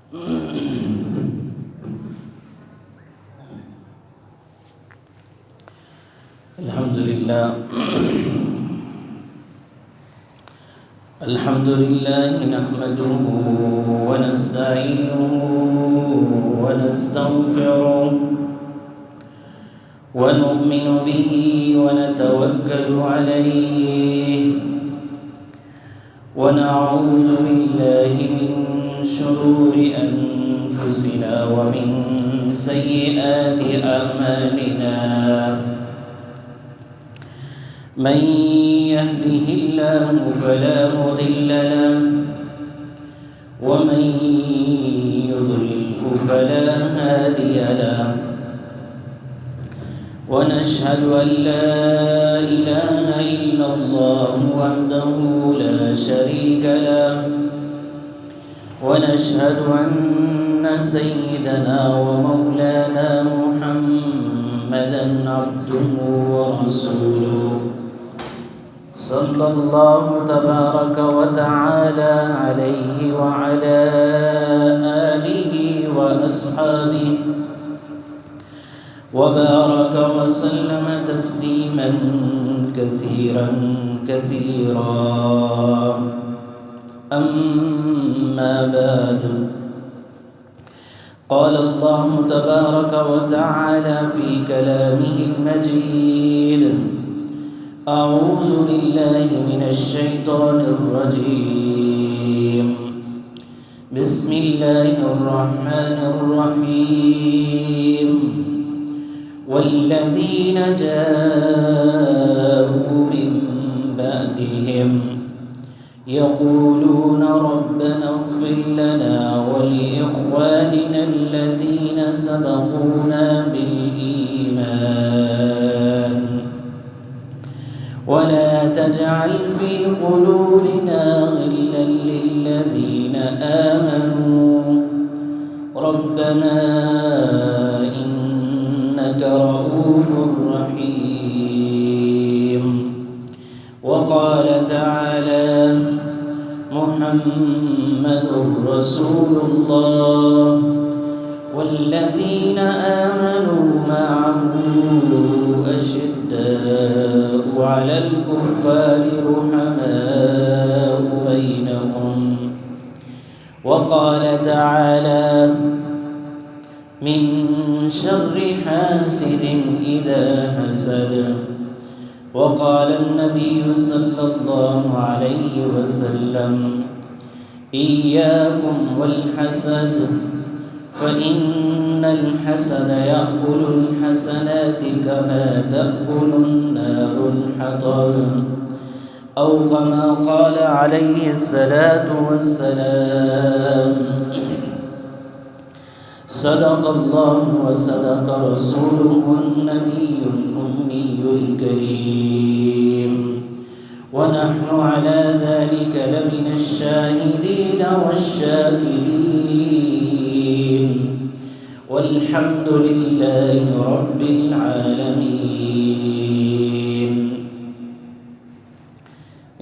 الحمد لله نحمده ونستعينه ونستغفره ونؤمن به ونتوكل عليه ونعوذ بالله من شرور أنفسنا ومن سيئات أعمالنا. من يهده الله فلا مضل له ومن يضلله فلا هادي له، ونشهد أن لا إله إلا الله وحده لا شريك له، ونشهد أن سيدنا ومولانا محمدا عبده ورسوله صلى الله تبارك وتعالى عليه وعلى آله وأصحابه وبارك وسلم تسليما كثيرا كثيرا. أما بعد، قال الله تبارك وتعالى في كلامه المجيد: أعوذ بالله من الشيطان الرجيم. بسم الله الرحمن الرحيم. والذين جاءوا من بعدهم يقولون ربنا اغفر لنا ولإخواننا الذين سبقونا بالإيمان ولا تجعل في قلوبنا غلا للذين آمنوا ربنا إنك رؤوف رحيم. وقال تعالى: محمد رسول الله والذين آمنوا معه أشداء على الكفار رحماء بينهم. وقال تعالى: من شر حاسد إذا حسد. وقال النبي صلى الله عليه وسلم: إياكم والحسد فإن الحسد يأكل الحسنات كما تأكل النار الحطب، أو كما قال عليه الصلاة والسلام. صدق الله وصدق رسوله النبي الأمي الكريم، ونحن على ذلك لمن الشاهدين والشاكرين، والحمد لله رب العالمين.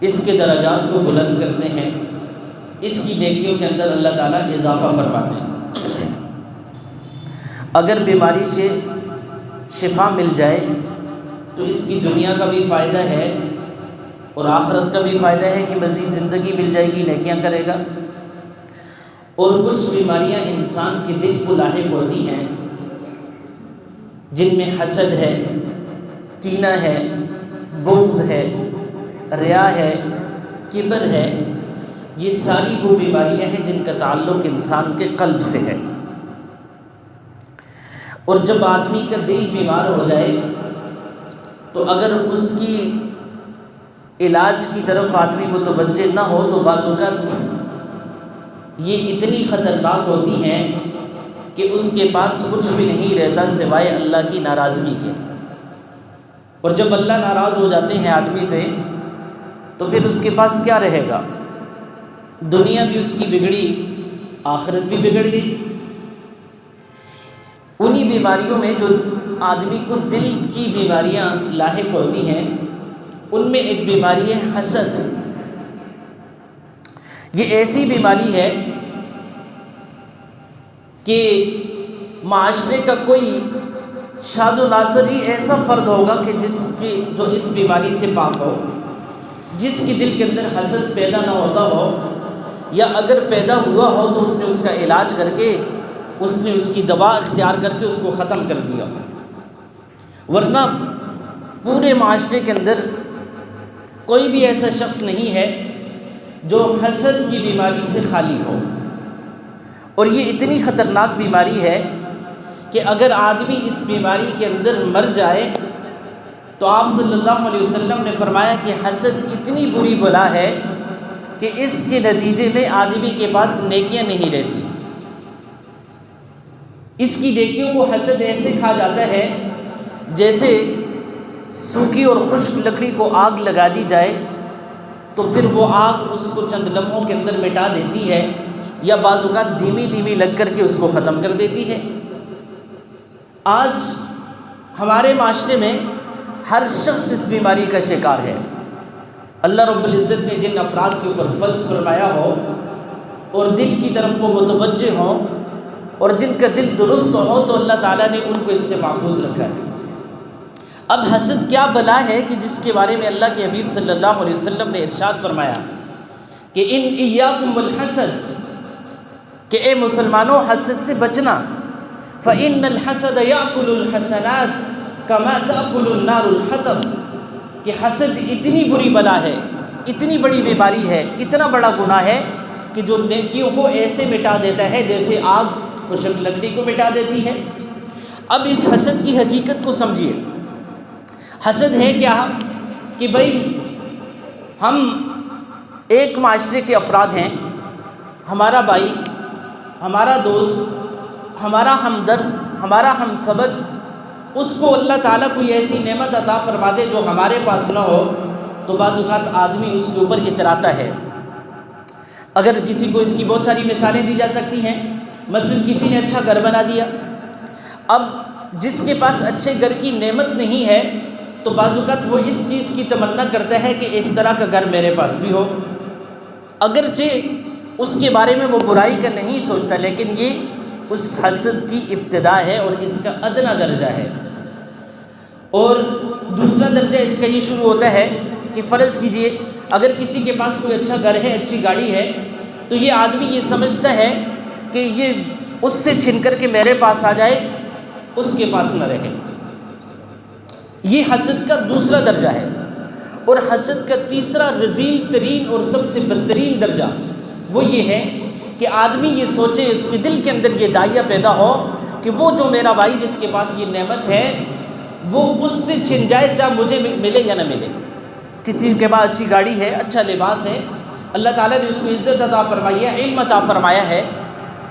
اس کے درجات کو بلند کرتے ہیں، اس کی نیکیوں کے اندر اللہ تعالیٰ اضافہ فرماتے ہیں۔ اگر بیماری سے شفا مل جائے تو اس کی دنیا کا بھی فائدہ ہے اور آخرت کا بھی فائدہ ہے کہ مزید زندگی مل جائے گی، نیکیاں کرے گا۔ اور کچھ بیماریاں انسان کے دل کو لاحق ہوتی ہیں جن میں حسد ہے، کینہ ہے، بغض ہے، ریا ہے، کبر ہے۔ یہ ساری وہ بیماریاں ہیں جن کا تعلق انسان کے قلب سے ہے۔ اور جب آدمی کا دل بیمار ہو جائے تو اگر اس کی علاج کی طرف آدمی متوجہ نہ ہو تو بعض اوقات یہ اتنی خطرناک ہوتی ہیں کہ اس کے پاس کچھ بھی نہیں رہتا سوائے اللہ کی ناراضگی کے۔ اور جب اللہ ناراض ہو جاتے ہیں آدمی سے تو پھر اس کے پاس کیا رہے گا؟ دنیا بھی اس کی بگڑی، آخرت بھی بگڑ گئی۔ انہی بیماریوں میں جو آدمی کو دل کی بیماریاں لاحق ہوتی ہیں ان میں ایک بیماری ہے حسد۔ یہ ایسی بیماری ہے کہ معاشرے کا کوئی شاذ و نادر ہی ایسا فرد ہوگا کہ جو اس بیماری سے پاک ہو، جس کے دل کے اندر حسد پیدا نہ ہوتا ہو، یا اگر پیدا ہوا ہو تو اس نے اس کا علاج کر کے، اس نے اس کی دوا اختیار کر کے اس کو ختم کر دیا۔ ورنہ پورے معاشرے کے اندر کوئی بھی ایسا شخص نہیں ہے جو حسد کی بیماری سے خالی ہو۔ اور یہ اتنی خطرناک بیماری ہے کہ اگر آدمی اس بیماری کے اندر مر جائے تو آپ صلی اللہ علیہ وسلم نے فرمایا کہ حسد اتنی بری بلا ہے کہ اس کے نتیجے میں آدمی کے پاس نیکیاں نہیں رہتی۔ اس کی نیکیوں کو حسد ایسے کھا جاتا ہے جیسے سوکھی اور خشک لکڑی کو آگ لگا دی جائے تو پھر وہ آگ اس کو چند لمحوں کے اندر مٹا دیتی ہے، یا بعض اوقات دھیمی دھیمی لگ کر کے اس کو ختم کر دیتی ہے۔ آج ہمارے معاشرے میں ہر شخص اس بیماری کا شکار ہے۔ اللہ رب العزت نے جن افراد کے اوپر فضل فرمایا ہو اور دل کی طرف وہ متوجہ ہوں اور جن کا دل درست ہو تو اللہ تعالیٰ نے ان کو اس سے محفوظ رکھا ہے۔ اب حسد کیا بلا ہے کہ جس کے بارے میں اللہ کے حبیب صلی اللہ علیہ وسلم نے ارشاد فرمایا کہ ان ایاکم والحسد، کہ اے مسلمانوں حسد سے بچنا، فإن الحسد یأکل الحسنات کما تأکل النار الحطب، کہ حسد اتنی بری بلا ہے، اتنی بڑی بیماری ہے، اتنا بڑا گناہ ہے کہ جو نیکیوں کو ایسے مٹا دیتا ہے جیسے آگ خشک لکڑی کو مٹا دیتی ہے۔ اب اس حسد کی حقیقت کو سمجھیے۔ حسد ہے کیا کہ بھائی ہم ایک معاشرے کے افراد ہیں، ہمارا بھائی، ہمارا دوست، ہمارا ہمدرس، ہمارا ہم سبق، اس کو اللہ تعالیٰ کوئی ایسی نعمت عطا فرما دے جو ہمارے پاس نہ ہو تو بعض اوقات آدمی اس کے اوپر اتراتا ہے۔ اگر کسی کو اس کی بہت ساری مثالیں دی جا سکتی ہیں۔ مثلا کسی نے اچھا گھر بنا دیا، اب جس کے پاس اچھے گھر کی نعمت نہیں ہے تو بعض اوقات وہ اس چیز کی تمنا کرتا ہے کہ اس طرح کا گھر میرے پاس بھی ہو، اگرچہ اس کے بارے میں وہ برائی کا نہیں سوچتا، لیکن یہ اس حسد کی ابتدا ہے اور اس کا ادنیٰ درجہ ہے۔ اور دوسرا درجہ اس کا یہ شروع ہوتا ہے کہ فرض کیجئے اگر کسی کے پاس کوئی اچھا گھر ہے، اچھی گاڑی ہے، تو یہ آدمی یہ سمجھتا ہے کہ یہ اس سے چھن کر کے میرے پاس آ جائے، اس کے پاس نہ رہے۔ یہ حسد کا دوسرا درجہ ہے۔ اور حسد کا تیسرا رذیل ترین اور سب سے بدترین درجہ وہ یہ ہے کہ آدمی یہ سوچے، اس کے دل کے اندر یہ داعیہ پیدا ہو کہ وہ جو میرا بھائی جس کے پاس یہ نعمت ہے وہ اس سے چھن جائے، چاہے مجھے ملے یا نہ ملے۔ کسی کے پاس اچھی گاڑی ہے، اچھا لباس ہے، اللہ تعالیٰ نے اس کو عزت عطا فرمائی ہے، علم عطا فرمایا ہے،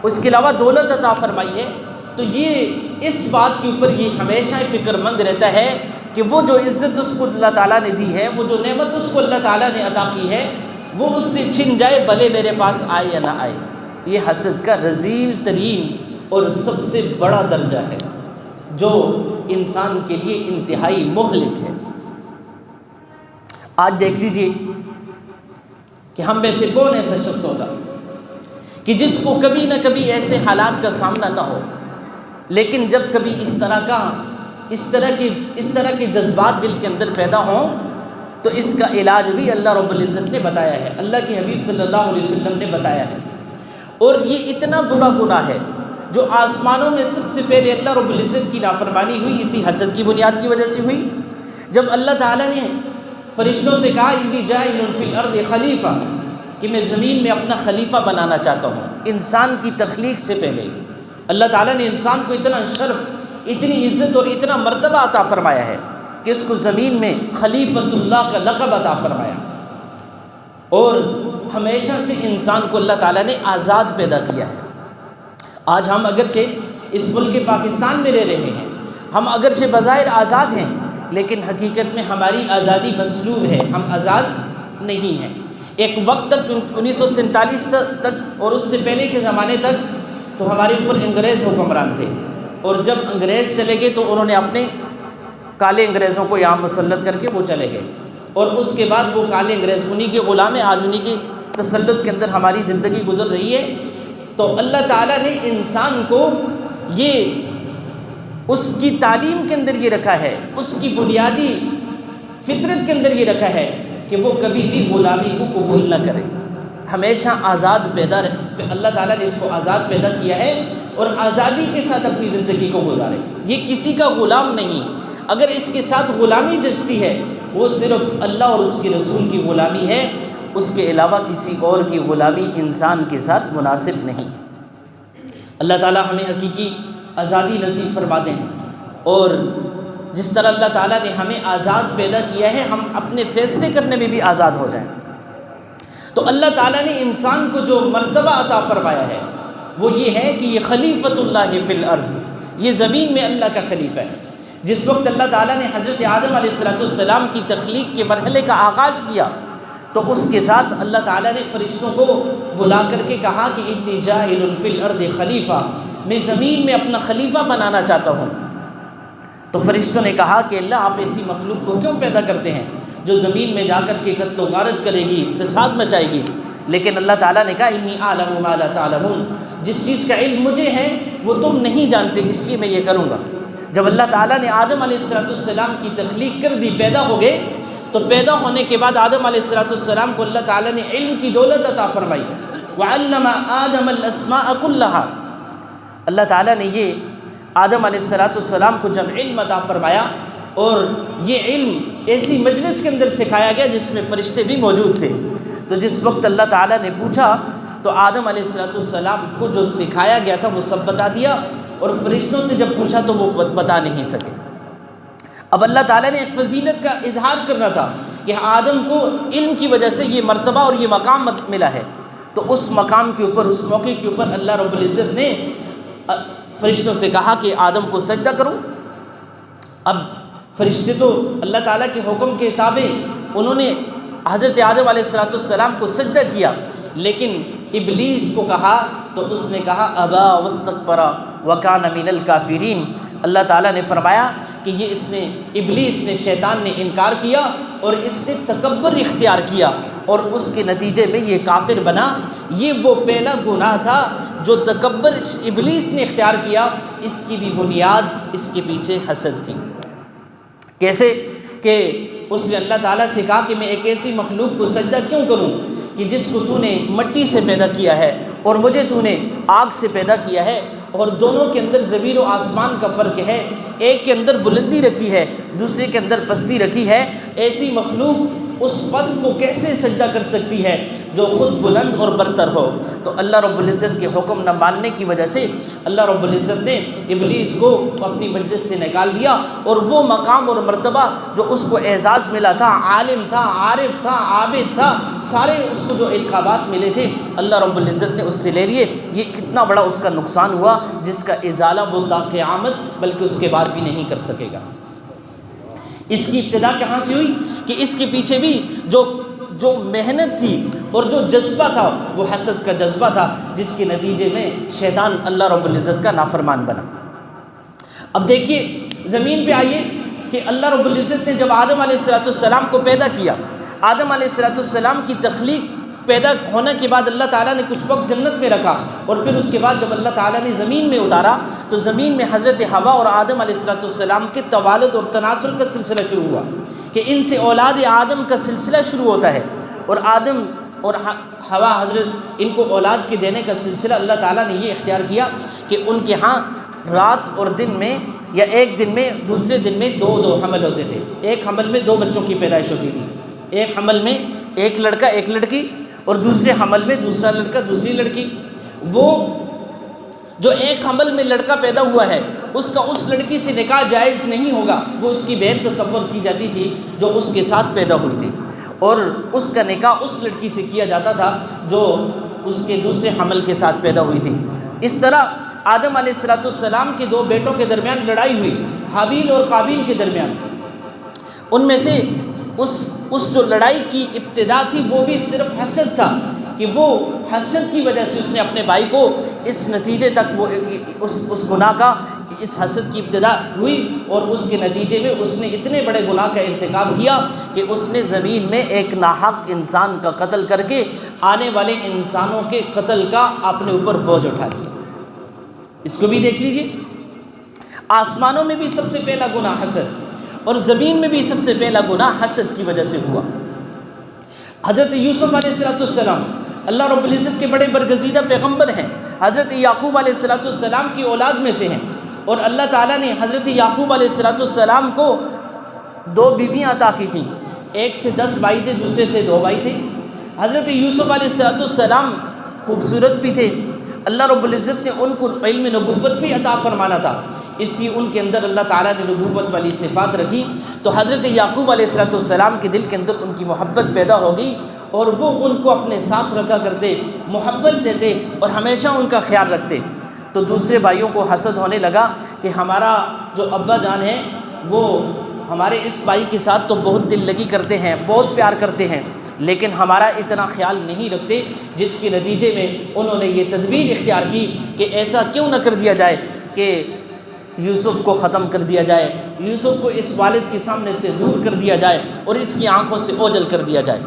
اس کے علاوہ دولت عطا فرمائی ہے، تو یہ اس بات کے اوپر یہ ہمیشہ فکر مند رہتا ہے کہ وہ جو عزت اس کو اللہ تعالیٰ نے دی ہے، وہ جو نعمت اس کو اللہ تعالیٰ نے عطا کی ہے، وہ اس سے چھن جائے، بھلے میرے پاس آئے یا نہ آئے۔ یہ حسد کا رذیل ترین اور سب سے بڑا درجہ ہے جو انسان کے لیے انتہائی مہلک ہے۔ آج دیکھ لیجئے کہ ہم میں سے کون ایسا شخص ہوگا کہ جس کو کبھی نہ کبھی ایسے حالات کا سامنا نہ ہو، لیکن جب کبھی اس طرح کے جذبات دل کے اندر پیدا ہوں تو اس کا علاج بھی اللہ رب العزت نے بتایا ہے، اللہ کے حبیب صلی اللہ علیہ وسلم نے بتایا ہے۔ اور یہ اتنا برا گناہ ہے جو آسمانوں میں سب سے پہلے اللہ رب العزت کی نافرمانی ہوئی اسی حسد کی بنیاد کی وجہ سے ہوئی۔ جب اللہ تعالیٰ نے فرشتوں سے کہا انی جاعل فی الارض خلیفہ، کہ میں زمین میں اپنا خلیفہ بنانا چاہتا ہوں، انسان کی تخلیق سے پہلے اللہ تعالیٰ نے انسان کو اتنا شرف، اتنی عزت اور اتنا مرتبہ عطا فرمایا ہے کہ اس کو زمین میں خلیفۃ اللہ کا لقب عطا فرمایا۔ اور ہمیشہ سے انسان کو اللہ تعالیٰ نے آزاد پیدا کیا ہے۔ آج ہم اگرچہ اس ملک پاکستان میں رہ رہے ہیں، ہم اگرچہ بظاہر آزاد ہیں، لیکن حقیقت میں ہماری آزادی مسلوب ہے، ہم آزاد نہیں ہیں۔ ایک وقت تک 1947 تک اور اس سے پہلے کے زمانے تک تو ہمارے اوپر انگریز حکمران تھے، اور جب انگریز چلے گئے تو انہوں نے اپنے کالے انگریزوں کو یہاں مسلط کر کے وہ چلے گئے، اور اس کے بعد وہ کالے انگریز انہی کے غلام ہیں، آج انہی کے تسلط کے اندر ہماری زندگی گزر رہی ہے۔ تو اللہ تعالیٰ نے انسان کو یہ اس کی تعلیم کے اندر یہ رکھا ہے، اس کی بنیادی فطرت کے اندر یہ رکھا ہے کہ وہ کبھی بھی غلامی کو قبول نہ کرے، ہمیشہ آزاد پیدا رہے۔ اللہ تعالیٰ نے اس کو آزاد پیدا کیا ہے اور آزادی کے ساتھ اپنی زندگی کو گزارے، یہ کسی کا غلام نہیں۔ اگر اس کے ساتھ غلامی جچتی ہے وہ صرف اللہ اور اس کے رسول کی غلامی ہے، اس کے علاوہ کسی اور کی غلامی انسان کے ساتھ مناسب نہیں۔ اللہ تعالیٰ ہمیں حقیقی آزادی نصیب فرما دیں، اور جس طرح اللہ تعالیٰ نے ہمیں آزاد پیدا کیا ہے ہم اپنے فیصلے کرنے میں بھی آزاد ہو جائیں۔ تو اللہ تعالیٰ نے انسان کو جو مرتبہ عطا فرمایا ہے وہ یہ ہے کہ یہ خلیفۃ اللہ فی الارض، یہ زمین میں اللہ کا خلیفہ ہے۔ جس وقت اللہ تعالیٰ نے حضرت آدم علیہ السلام کی تخلیق کے مرحلے کا آغاز کیا تو اس کے ساتھ اللہ تعالیٰ نے فرشتوں کو بلا کر کے کہا کہ انی جاعل فی الارض خلیفہ، میں زمین میں اپنا خلیفہ بنانا چاہتا ہوں۔ تو فرشتوں نے کہا کہ اللہ آپ ایسی مخلوق کو کیوں پیدا کرتے ہیں جو زمین میں جا کر کے قتل و غارت کرے گی، فساد مچائے گی؟ لیکن اللہ تعالیٰ نے کہا انی اعلم ما لا تعلمون، جس چیز کا علم مجھے ہے وہ تم نہیں جانتے، اس لیے میں یہ کروں گا۔ جب اللہ تعالیٰ نے آدم علیہ السلام کی تخلیق کر دی، پیدا ہو گئے، تو پیدا ہونے کے بعد آدم علیہ السلام کو اللہ تعالیٰ نے علم کی دولت عطا فرمائی۔ وعلم آدم الاسماء كلها، اللہ تعالیٰ نے یہ آدم علیہ السلام کو جب علم عطا فرمایا، اور یہ علم ایسی مجلس کے اندر سکھایا گیا جس میں فرشتے بھی موجود تھے، تو جس وقت اللہ تعالیٰ نے پوچھا تو آدم علیہ السلام کو جو سکھایا گیا تھا وہ سب بتا دیا، اور فرشتوں سے جب پوچھا تو وہ بتا نہیں سکے۔ اب اللہ تعالیٰ نے ایک فضیلت کا اظہار کرنا تھا کہ آدم کو علم کی وجہ سے یہ مرتبہ اور یہ مقام ملا ہے، تو اس مقام کے اوپر، اس موقع کے اوپر اللہ رب العزت نے فرشتوں سے کہا کہ آدم کو سجدہ کرو۔ اب فرشتے تو اللہ تعالیٰ کے حکم کے تابع انہوں نے حضرت آدم علیہ السلام کو سجدہ کیا، لیکن ابلیس کو کہا تو اس نے کہا ابا واستکبر وکان من الکافرین۔ اللہ تعالیٰ نے فرمایا کہ یہ ابلیس نے، شیطان نے انکار کیا اور اس نے تکبر اختیار کیا، اور اس کے نتیجے میں یہ کافر بنا۔ یہ وہ پہلا گناہ تھا جو تکبر ابلیس نے اختیار کیا، اس کی بھی بنیاد اس کے پیچھے حسد تھی۔ کیسے کہ اس نے اللہ تعالیٰ سے کہا کہ میں ایک ایسی مخلوق کو سجدہ کیوں کروں کہ جس کو تو نے مٹی سے پیدا کیا ہے اور مجھے تو نے آگ سے پیدا کیا ہے، اور دونوں کے اندر زمین و آسمان کا فرق ہے، ایک کے اندر بلندی رکھی ہے، دوسرے کے اندر پستی رکھی ہے۔ ایسی مخلوق اس پست کو کیسے سجدہ کر سکتی ہے جو خود بلند اور برتر ہو؟ تو اللہ رب العزت کے حکم نہ ماننے کی وجہ سے اللہ رب العزت نے ابلیس کو اپنی مجلس سے نکال دیا، اور وہ مقام اور مرتبہ جو اس کو اعزاز ملا تھا، عالم تھا، عارف تھا، عابد تھا، سارے اس کو جو القابات ملے تھے اللہ رب العزت نے اس سے لے لیے۔ یہ کتنا بڑا اس کا نقصان ہوا جس کا ازالہ وہ تا قیامت بلکہ اس کے بعد بھی نہیں کر سکے گا۔ اس کی ابتدا کہاں سے ہوئی کہ اس کے پیچھے بھی جو محنت تھی اور جو جذبہ تھا وہ حسد کا جذبہ تھا، جس کے نتیجے میں شیطان اللہ رب العزت کا نافرمان بنا۔ اب دیکھیے زمین پہ آئیے کہ اللہ رب العزت نے جب آدم علیہ السلام کو پیدا کیا، آدم علیہ السلام کی تخلیق پیدا ہونے کے بعد اللہ تعالیٰ نے کچھ وقت جنت میں رکھا، اور پھر اس کے بعد جب اللہ تعالیٰ نے زمین میں اتارا تو زمین میں حضرت حوا اور آدم علیہ السلام کے توالد اور تناسل کا سلسلہ شروع ہوا، کہ ان سے اولاد آدم کا سلسلہ شروع ہوتا ہے، اور آدم اور حوا حضرت ان کو اولاد کے دینے کا سلسلہ اللہ تعالیٰ نے یہ اختیار کیا کہ ان کے ہاں رات اور دن میں یا ایک دن میں دوسرے دن میں دو حمل ہوتے تھے، ایک حمل میں 2 بچوں کی پیدائش ہوتی تھی، ایک حمل میں ایک لڑکا ایک لڑکی، اور دوسرے حمل میں دوسرا لڑکا دوسری لڑکی۔ وہ جو ایک حمل میں لڑکا پیدا ہوا ہے اس کا اس لڑکی سے نکاح جائز نہیں ہوگا، وہ اس کی بہن تصور کی جاتی تھی جو اس کے ساتھ پیدا ہوئی تھی، اور اس کا نکاح اس لڑکی سے کیا جاتا تھا جو اس کے دوسرے حمل کے ساتھ پیدا ہوئی تھی۔ اس طرح آدم علیہ السلام کے 2 بیٹوں کے درمیان لڑائی ہوئی، حابیل اور قابیل کے درمیان۔ ان میں سے اس جو لڑائی کی ابتدا تھی وہ بھی صرف حسد تھا، کہ وہ حسد کی وجہ سے اس نے اپنے بھائی کو اس نتیجے تک وہ اس گناہ کا اس حسد کی ابتدا ہوئی، اور اس کے نتیجے میں اس نے اتنے بڑے گناہ کا ارتکاب کیا کہ اس نے زمین میں ایک ناحق انسان کا قتل کر کے آنے والے انسانوں کے قتل کا اپنے اوپر بوجھ اٹھا دیا۔ اس کو بھی دیکھ لیجئے، آسمانوں میں بھی سب سے پہلا گناہ حسد، اور زمین میں بھی سب سے پہلا گناہ حسد کی وجہ سے ہوا۔ حضرت یوسف علیہ السلام اللہ رب العزت کے بڑے برگزیدہ پیغمبر ہیں، حضرت یعقوب علیہ السلام کی اولاد میں سے ہیں، اور اللہ تعالیٰ نے حضرت یعقوب علیہ السلام کو 2 بیویاں عطا کی تھیں، ایک سے 10 بھائی تھے، دوسرے سے 2 بھائی تھے۔ حضرت یوسف علیہ السلام خوبصورت بھی تھے، اللہ رب العزت نے ان کو علم نبوت بھی عطا فرمانا تھا، اسی ان کے اندر اللہ تعالیٰ نے نبوت والی صفات رکھی، تو حضرت یعقوب علیہ السلام کے دل کے اندر ان کی محبت پیدا ہو گئی، اور وہ ان کو اپنے ساتھ رکھا کرتے، محبت دیتے اور ہمیشہ ان کا خیال رکھتے۔ تو دوسرے بھائیوں کو حسد ہونے لگا کہ ہمارا جو ابا جان ہے وہ ہمارے اس بھائی کے ساتھ تو بہت دل لگی کرتے ہیں، بہت پیار کرتے ہیں، لیکن ہمارا اتنا خیال نہیں رکھتے، جس کے نتیجے میں انہوں نے یہ تدبیر اختیار کی کہ ایسا کیوں نہ کر دیا جائے کہ یوسف کو ختم کر دیا جائے، یوسف کو اس والد کے سامنے سے دور کر دیا جائے اور اس کی آنکھوں سے اوجھل کر دیا جائے۔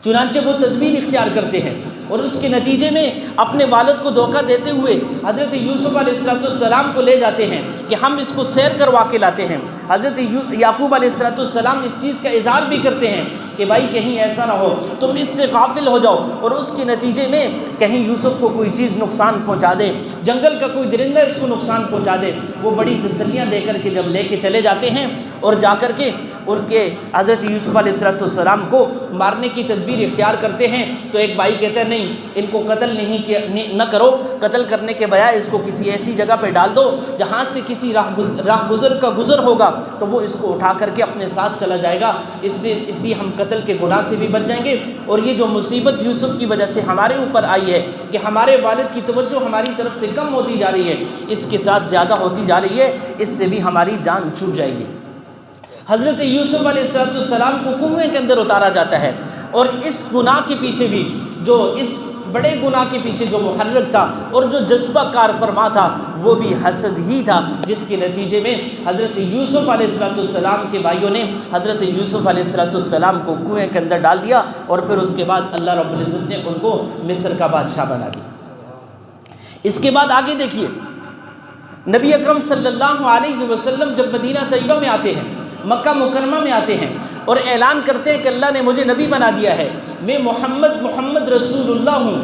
چنانچہ وہ تدبیر اختیار کرتے ہیں، اور اس کے نتیجے میں اپنے والد کو دھوکہ دیتے ہوئے حضرت یوسف علیہ السلام کو لے جاتے ہیں کہ ہم اس کو سیر کروا کے لاتے ہیں۔ حضرت یعقوب علیہ السلام اس چیز کا اظہار بھی کرتے ہیں کہ بھائی کہیں ایسا نہ ہو تم اس سے غافل ہو جاؤ، اور اس کے نتیجے میں کہیں یوسف کو کوئی چیز نقصان پہنچا دے، جنگل کا کوئی درندہ اس کو نقصان پہنچا دے۔ وہ بڑی تسلیاں دے کر کے جب لے کے چلے جاتے ہیں، اور جا کر کے ان کے حضرت یوسف علیہ السلام کو مارنے کی تدبیر اختیار کرتے ہیں، تو ایک بھائی کہتا ہے نہیں، ان کو قتل نہ کرو، قتل کرنے کے بجائے اس کو کسی ایسی جگہ پہ ڈال دو جہاں سے کسی راہ گزر کا گزر ہوگا تو وہ اس کو اٹھا کر کے اپنے ساتھ چلا جائے گا، اسی ہم قتل کے گناہ سے بھی بچ جائیں گے، اور یہ جو مصیبت یوسف کی وجہ سے ہمارے اوپر آئی ہے کہ ہمارے والد کی توجہ ہماری طرف سے کم ہوتی جا رہی ہے، اس کے ساتھ زیادہ ہوتی جا رہی ہے، اس سے بھی ہماری جان چھوٹ جائے گی۔ حضرت یوسف علیہ السلام کو کنویں کے اندر اتارا جاتا ہے، اور اس گناہ کے پیچھے بھی اس بڑے گناہ کے پیچھے جو محرک تھا اور جو جذبہ کار فرما تھا وہ بھی حسد ہی تھا، جس کے نتیجے میں حضرت یوسف علیہ السلام کے بھائیوں نے حضرت یوسف علیہ السلام کو کنویں کے اندر ڈال دیا، اور پھر اس کے بعد اللہ رب العزت نے ان کو مصر کا بادشاہ بنا دیا۔ اس کے بعد آگے دیکھیے، نبی اکرم صلی اللہ علیہ وسلم جب مدینہ طیبہ میں آتے ہیں، مکہ مکرمہ میں آتے ہیں، اور اعلان کرتے ہیں کہ اللہ نے مجھے نبی بنا دیا ہے، میں محمد رسول اللہ ہوں،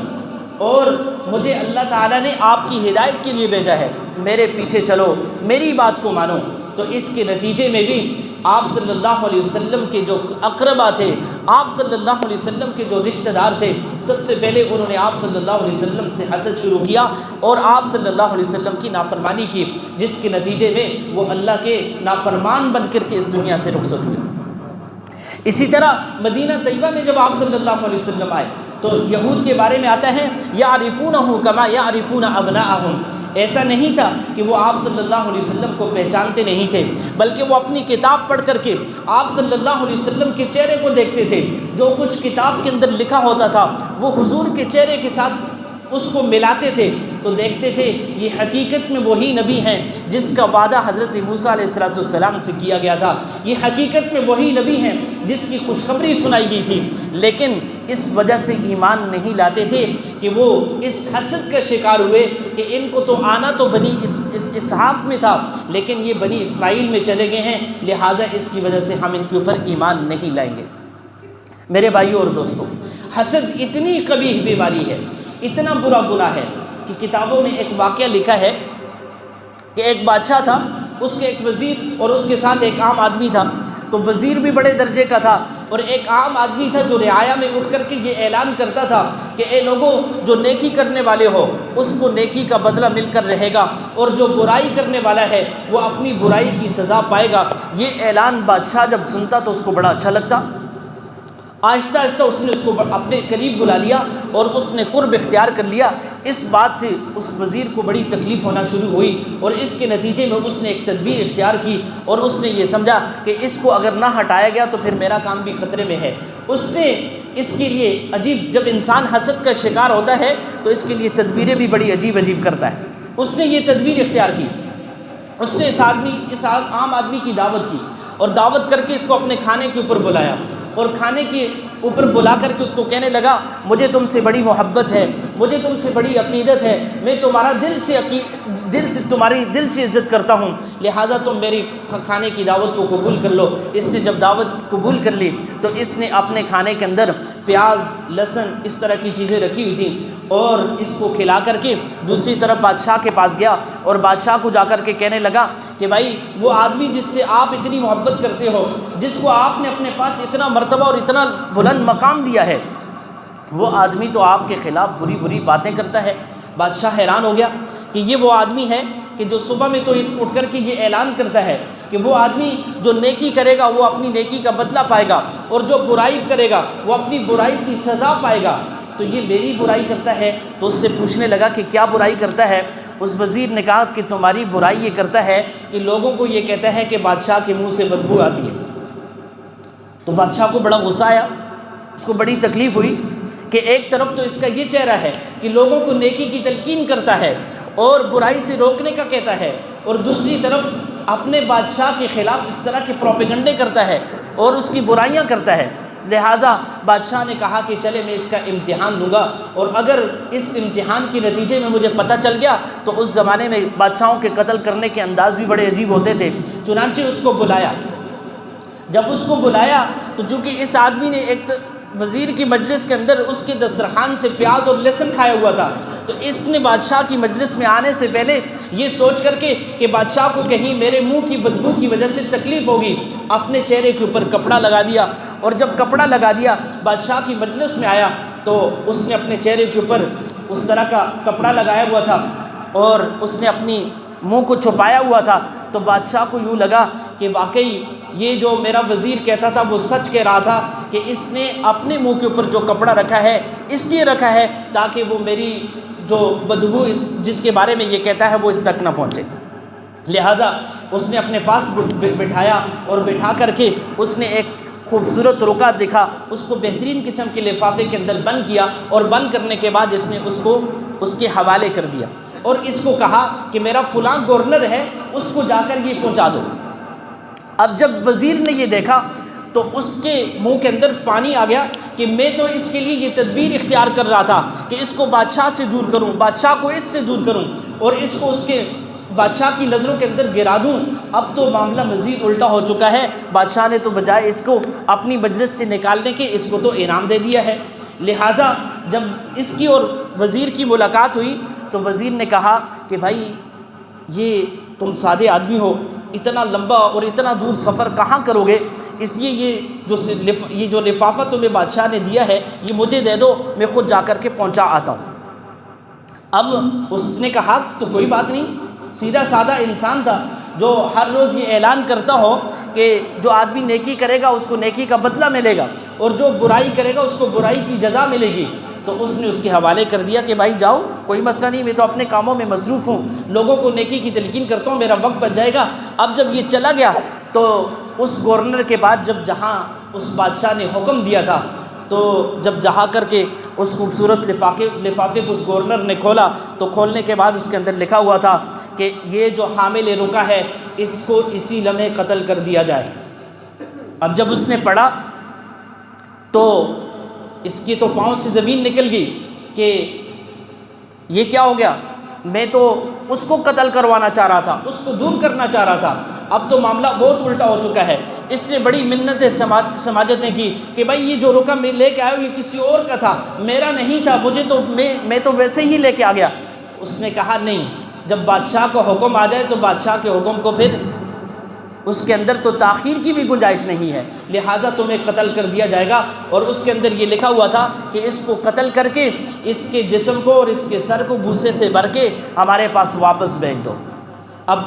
اور مجھے اللہ تعالیٰ نے آپ کی ہدایت کے لیے بھیجا ہے، میرے پیچھے چلو، میری بات کو مانو۔ تو اس کے نتیجے میں بھی آپ صلی اللہ علیہ وسلم کے جو اقربا تھے، آپ صلی اللہ علیہ وسلم کے جو رشتہ دار تھے، سب سے پہلے انہوں نے آپ صلی اللہ علیہ وسلم سے حسد شروع کیا اور آپ صلی اللہ علیہ وسلم کی نافرمانی کی، جس کے نتیجے میں وہ اللہ کے نافرمان بن کر کے اس دنیا سے رخصت ہوئے۔ اسی طرح مدینہ طیبہ میں جب آپ صلی اللہ علیہ وسلم آئے تو یہود کے بارے میں آتا ہے یعرفونہ کما یعرفون ابناءہم، ایسا نہیں تھا کہ وہ آپ صلی اللہ علیہ وسلم کو پہچانتے نہیں تھے، بلکہ وہ اپنی کتاب پڑھ کر کے آپ صلی اللہ علیہ وسلم کے چہرے کو دیکھتے تھے، جو کچھ کتاب کے اندر لکھا ہوتا تھا وہ حضور کے چہرے کے ساتھ اس کو ملاتے تھے، تو دیکھتے تھے یہ حقیقت میں وہی نبی ہیں جس کا وعدہ حضرت موسیٰ علیہ السلام سے کیا گیا تھا، یہ حقیقت میں وہی نبی ہیں جس کی خوشخبری سنائی گئی تھی، لیکن اس وجہ سے ایمان نہیں لاتے تھے کہ وہ اس حسد کا شکار ہوئے کہ ان کو تو آنا تو بنی اسحاق میں تھا لیکن یہ بنی اسماعیل میں چلے گئے ہیں، لہٰذا اس کی وجہ سے ہم ان کے اوپر ایمان نہیں لائیں گے۔ میرے بھائیوں اور دوستوں، حسد اتنی قبیح بیماری ہے، اتنا برا گناہ ہے کہ کتابوں میں ایک واقعہ لکھا ہے کہ ایک بادشاہ تھا، اس کے ایک وزیر اور اس کے ساتھ ایک عام آدمی تھا۔ تو وزیر بھی بڑے درجے کا تھا اور ایک عام آدمی تھا جو رعایا میں اٹھ کر کے یہ اعلان کرتا تھا کہ اے لوگوں، جو نیکی کرنے والے ہو اس کو نیکی کا بدلہ مل کر رہے گا، اور جو برائی کرنے والا ہے وہ اپنی برائی کی سزا پائے گا۔ یہ اعلان بادشاہ جب سنتا تو اس کو بڑا اچھا لگتا۔ آہستہ آہستہ اس نے اس کو اپنے قریب بلا لیا اور اس نے قرب اختیار کر لیا۔ اس بات سے اس وزیر کو بڑی تکلیف ہونا شروع ہوئی اور اس کے نتیجے میں اس نے ایک تدبیر اختیار کی اور اس نے یہ سمجھا کہ اس کو اگر نہ ہٹایا گیا تو پھر میرا کام بھی خطرے میں ہے۔ اس نے اس کے لیے عجیب، جب انسان حسد کا شکار ہوتا ہے تو اس کے لیے تدبیریں بھی بڑی عجیب کرتا ہے۔ اس نے یہ تدبیر اختیار کی، اس نے اس عام آدمی کی دعوت کی اور دعوت کر کے اس کو اپنے کھانے کے اوپر بلایا اور کھانے کے اوپر بلا کر کے اس کو کہنے لگا مجھے تم سے بڑی محبت ہے، مجھے تم سے بڑی عقیدت ہے، میں تمہارا تمہاری دل سے عزت کرتا ہوں، لہٰذا تم میری کھانے کی دعوت کو قبول کر لو۔ اس نے جب دعوت قبول کر لی تو اس نے اپنے کھانے کے اندر پیاز، لہسن اس طرح کی چیزیں رکھی ہوئی تھیں اور اس کو کھلا کر کے دوسری طرف بادشاہ کے پاس گیا اور بادشاہ کو جا کر کے کہنے لگا کہ بھائی وہ آدمی جس سے آپ اتنی محبت کرتے ہو، جس کو آپ نے اپنے پاس اتنا مرتبہ اور اتنا بلند مقام دیا ہے، وہ آدمی تو آپ کے خلاف بری بری باتیں کرتا ہے۔ بادشاہ حیران ہو گیا کہ یہ وہ آدمی ہے کہ جو صبح میں تو اٹھ کر کے یہ اعلان کرتا ہے کہ وہ آدمی جو نیکی کرے گا وہ اپنی نیکی کا بدلہ پائے گا اور جو برائی کرے گا وہ اپنی برائی کی سزا پائے گا، تو یہ میری برائی کرتا ہے۔ تو اس سے پوچھنے لگا کہ کیا برائی کرتا ہے؟ اس وزیر نے کہا کہ تمہاری برائی یہ کرتا ہے کہ لوگوں کو یہ کہتا ہے کہ بادشاہ کے منہ سے بدبو آتی ہے۔ تو بادشاہ کو بڑا غصہ آیا، اس کو بڑی تکلیف ہوئی کہ ایک طرف تو اس کا یہ چہرہ ہے کہ لوگوں کو نیکی کی تلقین کرتا ہے اور برائی سے روکنے کا کہتا ہے، اور دوسری طرف اپنے بادشاہ کے خلاف اس طرح کے پروپیگنڈے کرتا ہے اور اس کی برائیاں کرتا ہے۔ لہٰذا بادشاہ نے کہا کہ چلے میں اس کا امتحان لوں گا، اور اگر اس امتحان کے نتیجے میں مجھے پتہ چل گیا تو اس زمانے میں بادشاہوں کے قتل کرنے کے انداز بھی بڑے عجیب ہوتے تھے۔ چنانچہ اس کو بلایا۔ جب اس کو بلایا تو چونکہ اس آدمی نے ایک وزیر کی مجلس کے اندر اس کے دسترخوان سے پیاز اور لہسن کھایا ہوا تھا، تو اس نے بادشاہ کی مجلس میں آنے سے پہلے یہ سوچ کر کے کہ بادشاہ کو کہیں میرے منہ کی بدبو کی وجہ سے تکلیف ہوگی، اپنے چہرے کے اوپر کپڑا لگا دیا، اور جب کپڑا لگا دیا بادشاہ کی مجلس میں آیا تو اس نے اپنے چہرے کے اوپر اس طرح کا کپڑا لگایا ہوا تھا اور اس نے اپنی منہ کو چھپایا ہوا تھا۔ تو بادشاہ کو یوں لگا کہ واقعی یہ جو میرا وزیر کہتا تھا وہ سچ کہہ رہا تھا کہ اس نے اپنے منہ کے اوپر جو کپڑا رکھا ہے اس لیے رکھا ہے تاکہ وہ میری جو بدبو جس کے بارے میں یہ کہتا ہے وہ اس تک نہ پہنچے۔ لہٰذا اس نے اپنے پاس بٹھایا اور بٹھا کر کے اس نے ایک خوبصورت رکعت دکھا، اس کو بہترین قسم کے لفافے کے اندر بند کیا، اور بند کرنے کے بعد اس نے اس کو اس کے حوالے کر دیا اور اس کو کہا کہ میرا فلاں گورنر ہے، اس کو جا کر یہ پہنچا دو۔ اب جب وزیر نے یہ دیکھا تو اس کے منہ کے اندر پانی آ گیا کہ میں تو اس کے لیے یہ تدبیر اختیار کر رہا تھا کہ اس کو بادشاہ سے دور کروں، بادشاہ کو اس سے دور کروں اور اس کو اس کے بادشاہ کی نظروں کے اندر گرا دوں۔ اب تو معاملہ مزید الٹا ہو چکا ہے، بادشاہ نے تو بجائے اس کو اپنی مجلس سے نکالنے کے اس کو تو انعام دے دیا ہے۔ لہٰذا جب اس کی اور وزیر کی ملاقات ہوئی تو وزیر نے کہا کہ بھائی یہ تم سادے آدمی ہو، اتنا لمبا اور اتنا دور سفر کہاں کرو گے، اس لیے یہ جو لفافہ تمہیں بادشاہ نے دیا ہے یہ مجھے دے دو، میں خود جا کر کے پہنچا آتا ہوں۔ اب اس نے کہا تو کوئی بات نہیں، سیدھا سادہ انسان تھا جو ہر روز یہ اعلان کرتا ہو کہ جو آدمی نیکی کرے گا اس کو نیکی کا بدلہ ملے گا اور جو برائی کرے گا اس کو برائی کی جزا ملے گی، تو اس نے اس کے حوالے کر دیا کہ بھائی جاؤ، کوئی مسئلہ نہیں، میں تو اپنے کاموں میں مصروف ہوں، لوگوں کو نیکی کی تلقین کرتا ہوں، میرا وقت بچ جائے گا۔ اب جب یہ چلا گیا تو اس گورنر کے بعد جہاں اس بادشاہ نے حکم دیا تھا تو جب جہاں کر کے اس خوبصورت لفافے کو اس گورنر نے کھولا تو کھولنے کے بعد اس کے اندر لکھا ہوا تھا کہ یہ جو حامل رکا ہے اس کو اسی لمحے قتل کر دیا جائے۔ اب جب اس نے پڑھا تو اس کی تو پاؤں سے زمین نکل گئی کہ یہ کیا ہو گیا، میں تو اس کو قتل کروانا چاہ رہا تھا، اس کو دور کرنا چاہ رہا تھا، اب تو معاملہ بہت الٹا ہو چکا ہے۔ اس نے بڑی منتیں سماجتیں کی کہ بھائی یہ جو رکا میں لے کے آیا یہ کسی اور کا تھا، میرا نہیں تھا، مجھے تو میں تو ویسے ہی لے کے آ گیا۔ اس نے کہا نہیں، جب بادشاہ کو حکم آ جائے تو بادشاہ کے حکم کو پھر اس کے اندر تو تاخیر کی بھی گنجائش نہیں ہے، لہٰذا تمہیں قتل کر دیا جائے گا۔ اور اس کے اندر یہ لکھا ہوا تھا کہ اس کو قتل کر کے اس کے جسم کو اور اس کے سر کو بھوسے سے بھر کے ہمارے پاس واپس بھیج دو۔ اب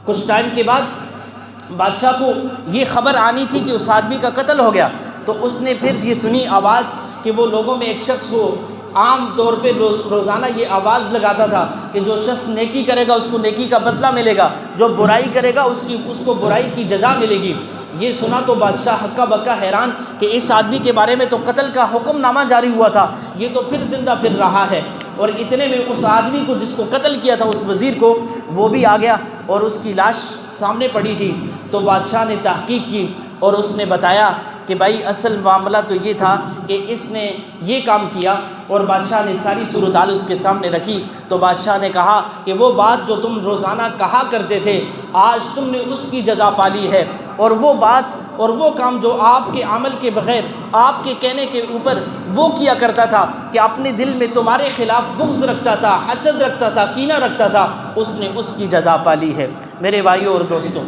کچھ ٹائم کے بعد بادشاہ کو یہ خبر آنی تھی کہ اس آدمی کا قتل ہو گیا، تو اس نے پھر یہ سنی آواز کہ وہ لوگوں میں ایک شخص کو عام طور پہ روزانہ یہ آواز لگاتا تھا کہ جو شخص نیکی کرے گا اس کو نیکی کا بدلہ ملے گا، جو برائی کرے گا اس کو برائی کی جزا ملے گی۔ یہ سنا تو بادشاہ ہکا بکا حیران کہ اس آدمی کے بارے میں تو قتل کا حکم نامہ جاری ہوا تھا، یہ تو پھر زندہ پھر رہا ہے۔ اور اتنے میں اس آدمی کو جس کو قتل کیا تھا اس وزیر کو وہ بھی آ گیا اور اس کی لاش سامنے پڑی تھی۔ تو بادشاہ نے تحقیق کی اور اس نے بتایا کہ بھائی اصل معاملہ تو یہ تھا کہ اس نے یہ کام کیا، اور بادشاہ نے ساری صورتحال اس کے سامنے رکھی۔ تو بادشاہ نے کہا کہ وہ بات جو تم روزانہ کہا کرتے تھے آج تم نے اس کی جزا پالی ہے، اور وہ بات اور وہ کام جو آپ کے عمل کے بغیر آپ کے کہنے کے اوپر وہ کیا کرتا تھا کہ اپنے دل میں تمہارے خلاف بغض رکھتا تھا، حسد رکھتا تھا، کینہ رکھتا تھا، اس نے اس کی جزا پالی ہے۔ میرے بھائیوں اور دوستوں،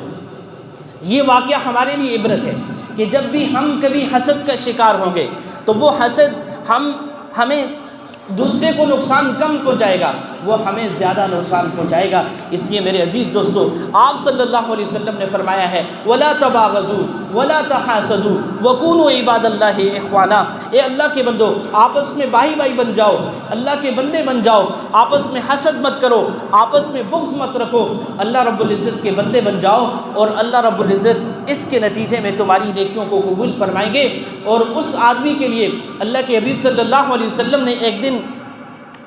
یہ واقعہ ہمارے لیے عبرت ہے کہ جب بھی ہم کبھی حسد کا شکار ہوں گے تو وہ حسد ہمیں دوسرے کو نقصان کم پہنچائے گا، وہ ہمیں زیادہ نقصان پہنچائے گا۔ اس لیے میرے عزیز دوستو، آپ صلی اللہ علیہ وسلم نے فرمایا ہے وَلَا تَبَاغَضُوا وَلَا تَحَاسَدُوا وَكُونُوا عِبَادَ اللَّهِ إِخْوَانًا، اے اللہ کے بندو آپس میں بھائی بھائی بن جاؤ، اللہ کے بندے بن جاؤ، آپس میں حسد مت کرو، آپس میں بغض مت رکھو، اللہ رب العزت کے بندے بن جاؤ، اور اللہ رب العزت اس کے نتیجے میں تمہاری نیکیوں کو قبول فرمائیں گے۔ اور اس آدمی کے لیے اللہ کے حبیب صلی اللہ علیہ وسلم نے ایک دن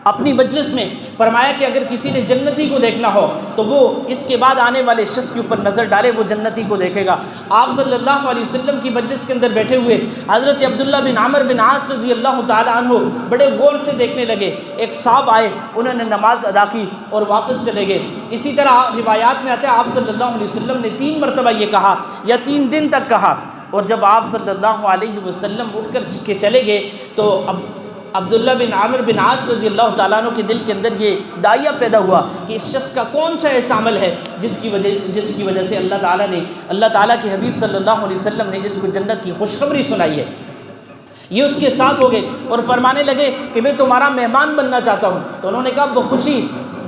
اپنی مجلس میں فرمایا کہ اگر کسی نے جنتی کو دیکھنا ہو تو وہ اس کے بعد آنے والے شخص کے اوپر نظر ڈالے، وہ جنتی کو دیکھے گا۔ آپ صلی اللہ علیہ وسلم کی مجلس کے اندر بیٹھے ہوئے حضرت عبداللہ بن عمر بن عاص رضی اللہ تعالی عنہ بڑے غور سے دیکھنے لگے۔ ایک صاحب آئے، انہوں نے نماز ادا کی اور واپس چلے گئے۔ اسی طرح روایات میں آتا ہے آپ صلی اللہ علیہ وسلم نے 3 مرتبہ یہ کہا یا 3 دن تک کہا، اور جب آپ صلی اللہ علیہ وسلم اٹھ کر کے چلے گئے تو عبداللہ بن عامر بن عاص رضی اللہ تعالیٰ عنہ کے دل کے اندر یہ داعیہ پیدا ہوا کہ اس شخص کا کون سا ایسا عمل ہے جس کی وجہ سے اللہ تعالیٰ کے حبیب صلی اللہ علیہ وسلم نے اس کو جنت کی خوشخبری سنائی ہے۔ یہ اس کے ساتھ ہو گئے اور فرمانے لگے کہ میں تمہارا مہمان بننا چاہتا ہوں۔ تو انہوں نے کہا بخوشی،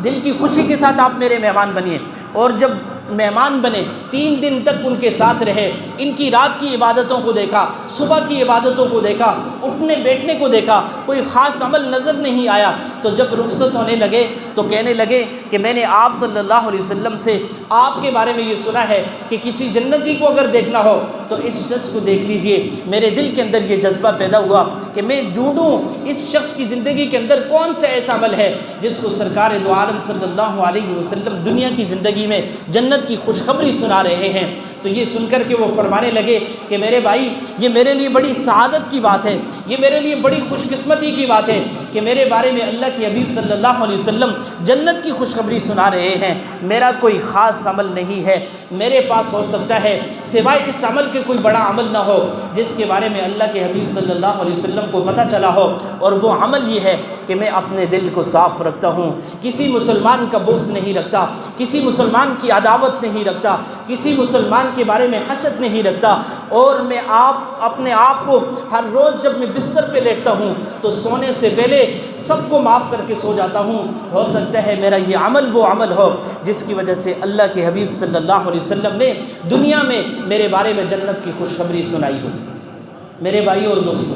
دل کی خوشی کے ساتھ آپ میرے مہمان بنیے۔ اور جب مہمان بنے 3 دن تک ان کے ساتھ رہے، ان کی رات کی عبادتوں کو دیکھا، صبح کی عبادتوں کو دیکھا، اٹھنے بیٹھنے کو دیکھا، کوئی خاص عمل نظر نہیں آیا۔ تو جب رخصت ہونے لگے تو کہنے لگے کہ میں نے آپ صلی اللہ علیہ وسلم سے آپ کے بارے میں یہ سنا ہے کہ کسی جنتی کو اگر دیکھنا ہو تو اس شخص کو دیکھ لیجئے۔ میرے دل کے اندر یہ جذبہ پیدا ہوا کہ میں ڈھونڈوں اس شخص کی زندگی کے اندر کون سا ایسا عمل ہے جس کو سرکار دو عالم صلی اللہ علیہ وسلم دنیا کی زندگی میں جنت کی خوشخبری سنا رہے ہیں۔ تو یہ سن کر کے وہ فرمانے لگے کہ میرے بھائی، یہ میرے لیے بڑی سعادت کی بات ہے، یہ میرے لیے بڑی خوش قسمتی کی بات ہے کہ میرے بارے میں اللہ کے حبیب صلی اللہ علیہ وسلم جنت کی خوشخبری سنا رہے ہیں۔ میرا کوئی خاص عمل نہیں ہے، میرے پاس ہو سکتا ہے سوائے اس عمل کے کوئی بڑا عمل نہ ہو جس کے بارے میں اللہ کے حبیب صلی اللہ علیہ وسلم کو پتہ چلا ہو، اور وہ عمل یہ ہے کہ میں اپنے دل کو صاف رکھتا ہوں، کسی مسلمان کا بغض نہیں رکھتا، کسی مسلمان کی عداوت نہیں رکھتا، کسی مسلمان کے بارے میں حسد نہیں رکھتا، اور میں اپنے آپ کو ہر روز جب میں بستر پہ لیٹتا ہوں تو سونے سے پہلے سب کو معاف کر کے سو جاتا ہوں۔ ہو سکتا ہے میرا یہ عمل وہ عمل ہو جس کی وجہ سے اللہ کے حبیب صلی اللہ علیہ وسلم نے دنیا میں میرے بارے میں جنت کی خوشخبری سنائی ہو۔ میرے بھائیوں اور دوستوں،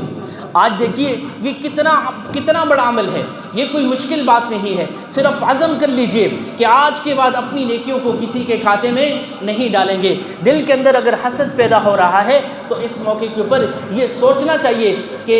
آج دیکھیے یہ کتنا بڑا عمل ہے، یہ کوئی مشکل بات نہیں ہے۔ صرف عزم کر لیجئے کہ آج کے بعد اپنی نیکیوں کو کسی کے کھاتے میں نہیں ڈالیں گے۔ دل کے اندر اگر حسد پیدا ہو رہا ہے تو اس موقع کے اوپر یہ سوچنا چاہیے کہ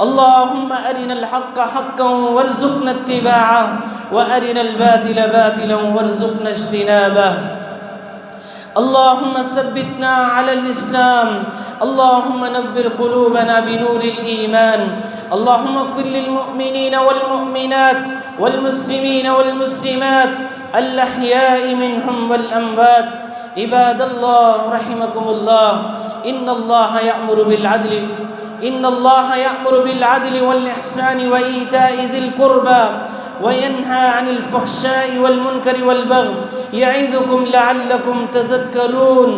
اللهم أرنا الحق حقا وارزقنا اتباعه وأرنا الباطل باطلا وارزقنا اجتنابه. اللهم ثبتنا على الإسلام، اللهم نور قلوبنا بنور الإيمان، اللهم اغفر للمؤمنين والمؤمنات والمسلمين والمسلمات الأحياء منهم والأموات. عباد الله رحمكم الله، إن الله يأمر بالعدل والإحسان وإيتاء ذي القربى وينهى عن الفحشاء والمنكر والبغي يعظكم لعلكم تذكرون.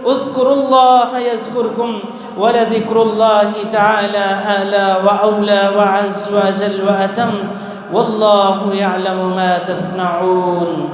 اذكروا الله يذكركم ولذكر الله تعالى أعلى وأولى وعز وجل وأتم، والله يعلم ما تصنعون.